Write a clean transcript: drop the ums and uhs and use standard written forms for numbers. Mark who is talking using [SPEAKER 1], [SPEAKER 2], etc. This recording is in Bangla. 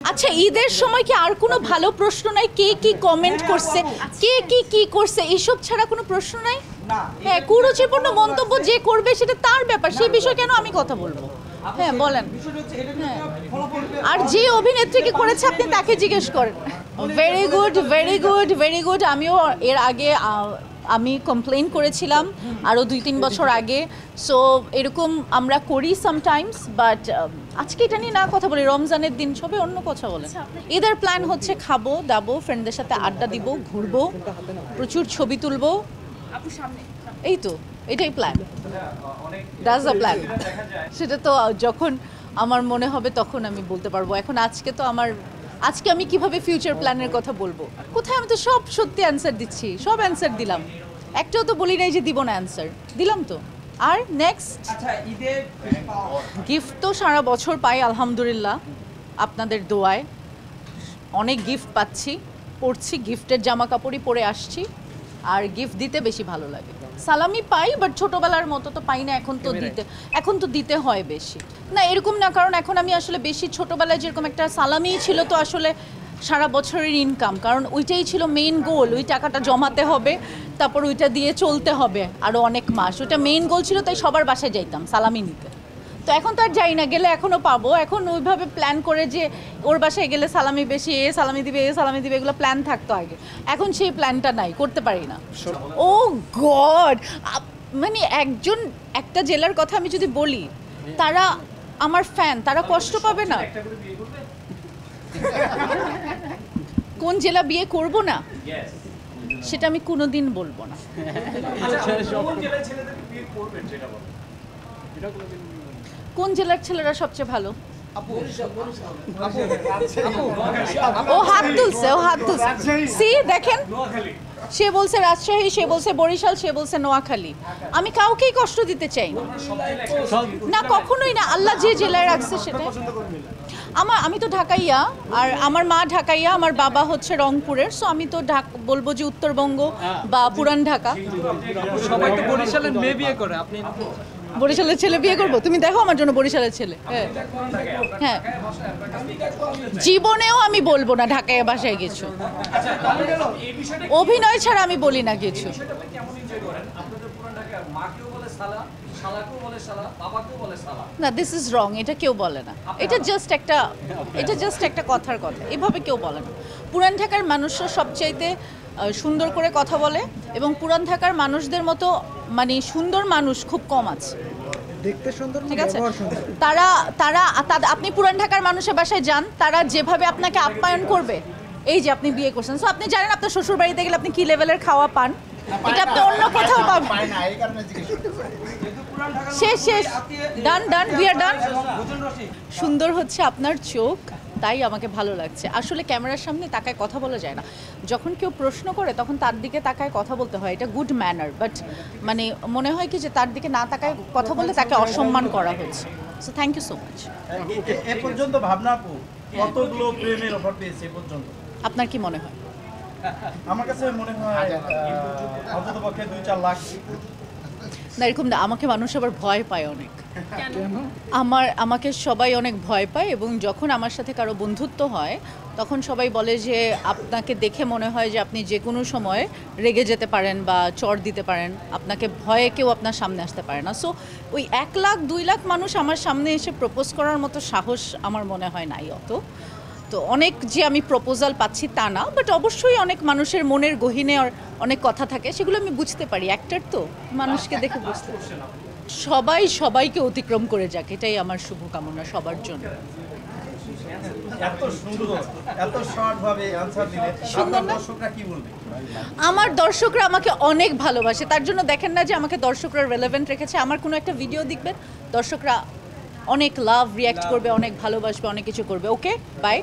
[SPEAKER 1] আচ্ছা, ঈদের সময় কি আর কোনো ভালো প্রশ্ন নাই? কে কি কমেন্ট করছে, কে কি করছে, এইসব ছাড়া কোনো প্রশ্ন নাই? হ্যাঁ, কুরুচিপূর্ণ মন্তব্য যে করবে সেটা তার ব্যাপার, সেই বিষয়ে কেন আমি কথা বলবো? হ্যাঁ বলেন। হ্যাঁ, আর যে অভিনেত্রীকে করেছে আপনি তাকে জিজ্ঞেস করেন। Very good, very good, very good. আমিও এর আগে আমি কমপ্লেন করেছিলাম আরও 2-3 বছর আগে। সো এরকম আমরা করি সামটাইমস, বাট আজকে এটা নিয়ে না কথা বলি। রমজানের দিন সবে অন্য কথা বলেন। ঈদের প্ল্যান হচ্ছে খাবো দাবো, ফ্রেন্ডদের সাথে আড্ডা দিব, ঘুরবো, প্রচুর ছবি তুলবো, এই তো এটাই প্ল্যান। That's the plan. সেটা তো যখন আমার মনে হবে তখন আমি বলতে পারবো। এখন আজকে আমি কিভাবে ফিউচার প্ল্যানের কথা বলবো? কোথায়? আমি তো সব সত্যি অ্যান্সার দিচ্ছি, সব অ্যান্সার দিলাম, একটাও তো বলি নাই যে দিব না অ্যান্সার, দিলাম তো। আর নেক্সট গিফট তো সারা বছর পাই আলহামদুলিল্লাহ, আপনাদের দোয়ায় অনেক গিফট পাচ্ছি, পড়ছি, গিফটের জামা কাপড়ই পরে আসছি, আর গিফট দিতে বেশি ভালো লাগে। সালামি পাই, বাট ছোটোবেলার মতো তো পাই না, এখন তো দিতে হয় বেশি। না এরকম না, কারণ এখন আমি আসলে বেশি, ছোটোবেলায় যেরকম একটা সালামিই ছিল তো আসলে সারা বছরের ইনকাম, কারণ ওইটাই ছিল মেইন গোল, ওই টাকাটা জমাতে হবে, তারপর ওইটা দিয়ে চলতে হবে আরও অনেক মাস, ওইটা মেইন গোল ছিল, তাই সবার বাসায় যাইতাম সালামি নিতে। তো এখন তো আর যাই না, গেলে এখনও পাবো। এখন ওইভাবে প্ল্যান করে যে ওর বাসায় গেলে সালামি বেশি, এ সালামি দিবে, এ সালামি দিবে, এগুলো প্ল্যান থাকতো আগে, এখন সেই প্ল্যানটা নাই, করতে পারি না। ও গড, মানে একটা জেলার কথা আমি যদি বলি, তারা আমার ফ্যান, তারা কষ্ট পাবে না? কোন জেলা বিয়ে করব না সেটা আমি কোনোদিন বলবো না। কোন জেলার ছেলেরা সবচেয়ে ভালো? ও হাত তুলছে, সি দেখেন, সে বলছে রাজশাহী, সে বলছে বরিশাল, সে বলছে নোয়াখালী। আমি কাউকেই কষ্ট দিতে চাই না, কখনোই না। আল্লাহ যে জেলায় রাখছে সেটা। আমি তো ঢাকাইয়া, আর আমার মা ঢাকাইয়া, আমার বাবা হচ্ছে রংপুরের, সো আমি তো বলবো যে উত্তরবঙ্গ বা পুরান ঢাকা।
[SPEAKER 2] সবাই তো বরিশালের মেয়ে বিয়ে করে, আপনি
[SPEAKER 1] বরিশালের ছেলে বিয়ে করবো? তুমি দেখো আমার জন্য বরিশালের ছেলে। হ্যাঁ, জীবনেও আমি বলবো না ঢাকায় বাসায় কিছু, অভিনয় ছাড়া আমি বলি না কিছু। না, দিস ইজ রং, এটা কেউ বলে না, এটা জাস্ট একটা কথার কথা, এভাবে কেউ বলে না। পুরান ঢাকার মানুষরা সবচাইতে সুন্দর করে কথা বলে, এবং পুরান ঢাকার মানুষদের মতো মানে সুন্দর মানুষ খুব কম আছে,
[SPEAKER 3] দেখতে সুন্দর,
[SPEAKER 1] ঠিক আছে? আপনি পুরান ঢাকার মানুষের বাসায় যান, তারা যেভাবে আপনাকে আপ্যায়ন করবে, এই যে আপনি বিয়ে করছেন, সো আপনি জানেন আপনার শ্বশুর বাড়িতে গেলে আপনি কি লেভেলের খাওয়া পান, এটা আপনি অন্য কোথাও পাবেন। শেষ, ডান, উই আর ডান। সুন্দর হচ্ছে আপনার চোখ, তাই আমাকে ভালো লাগছে। আসলে ক্যামেরার সামনে তাকায় কথা বলা যায় না, যখন কেউ প্রশ্ন করে তখন তার দিকে তাকায় কথা বলতে হয়, এটা গুড ম্যানার। বাট মানে মনে হয় কি যে তার দিকে না তাকায় কথা বললে তাকে অসম্মান করা হচ্ছে। So thank you so much.
[SPEAKER 4] এ পর্যন্ত ভাবনা আপু কতগুলো প্রেমের অফার পেয়েছে এ পর্যন্ত?
[SPEAKER 1] আপনার কি মনে হয়?
[SPEAKER 4] আমার কাছে মনে হয় অন্ততপক্ষে 2-4 লাখ।
[SPEAKER 1] না এরকম না, আমাকে মানুষ আবার ভয় পায় অনেক। আমাকে সবাই অনেক ভয় পায়, এবং যখন আমার সাথে কারো বন্ধুত্ব হয় তখন সবাই বলে যে আপনাকে দেখে মনে হয় যে আপনি যে কোনো সময় রেগে যেতে পারেন বা চড় দিতে পারেন, আপনাকে ভয়ে কেউ আপনার সামনে আসতে পারে না। সো ওই 1 লাখ 2 লাখ মানুষ আমার সামনে এসে প্রপোজ করার মতো সাহস আমার মনে হয় নাই অত। তো অনেক যে আমি প্রপোজাল পাচ্ছি তা না, বাট অবশ্যই অনেক মানুষের মনের গহীনে অনেক কথা থাকে, সেগুলো আমি বুঝতে পারি, অ্যাক্টর তো, মানুষকে দেখে বুঝতে পারি। সবাইকে অতিক্রম করে যাক, এটাই আমার শুভকামনা সবার জন্য।
[SPEAKER 4] এত সুন্দর, এত শর্ট ভাবে আনসার দিলে আপনার দর্শকরা কি বলবে?
[SPEAKER 1] আমার দর্শকরা আমাকে অনেক ভালোবাসে, তার জন্য দেখেন না যে আমাকে দর্শকরা রেলেভেন্ট রেখেছে। আমার কোনো একটা ভিডিও দেখবেন, দর্শকরা অনেক লাভ রিয়্যাক্ট করবে, অনেক ভালোবাসবে, অনেক কিছু করবে। ওকে, বাই।